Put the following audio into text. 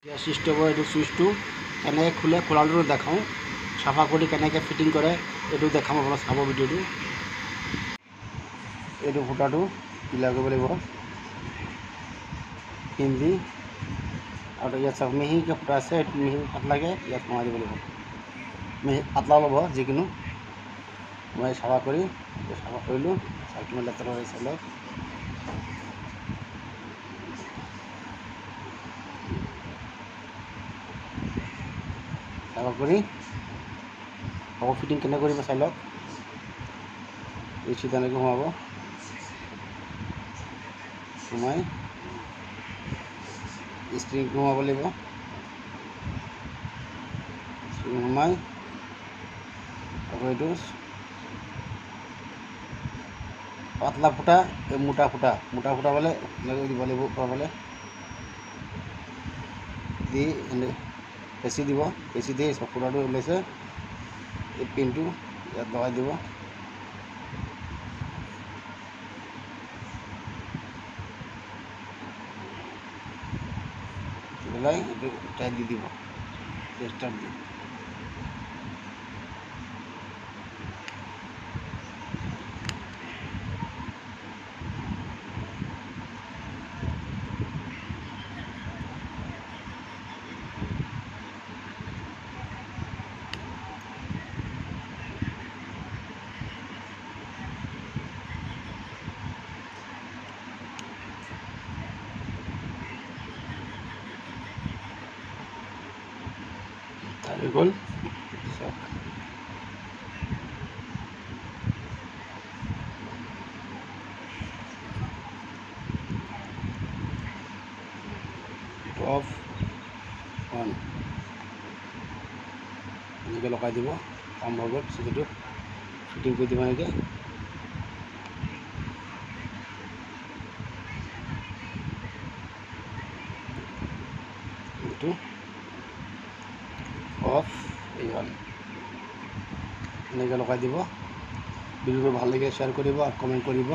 Gas স্টোভৰ এইটো চুইচটো কেনেকৈ খোলে খোলাটো দেখাওঁ, চাফা কৰি কেনেকৈ ফিটিং কৰে এইটো দেখাম আপোনাক। চাব ভিডিঅ'টো। এইটো ফুটাটো পিলা কৰিব লাগিব পিন দি, আৰু ইয়াত চাওক মিহিকৈ ফুটা আছে, এইটো মিহি পাতলাকৈ ইয়াত সোমাই দিব লাগিব। মিহি পাতলা ল'ব যিকোনো। মই চাফা কৰিলোঁ চাইকেল লেতেৰা হৈ চাই লওক। চাফা কৰি আকৌ ফিটিং কেনেকৈ কৰিব চাই লওক। এই তেনেকৈ সোমাব, সোমাই স্প্ৰিংটো সোমাব লাগিব। স্প্ৰিং সোমাই আকৌ এইটো পাতলা ফুটা, এই মোটা ফুটা পালে এনেকৈ দিব লাগিব। পাবলে দি এনে পেঁচি দিব, পেঁচি দি ফুটাটো ওলাইছে এই পিনটো ইয়াত লগাই দিব। পেলাই এইটো টাইট দি দিব, ষ্টাৰ্ট দি হৈ গ'ল। অফ অন এনেকৈ লগাই দিব। কাম হৈ গ'ল। চিলিটো ফিটিং কৰি দিব এনেকৈ। এইটো অফ এই অন এনেকৈ লগাই দিব। ভিডিঅ'টো ভাল লাগে শ্বেয়াৰ কৰিব আৰু কমেণ্ট কৰিব।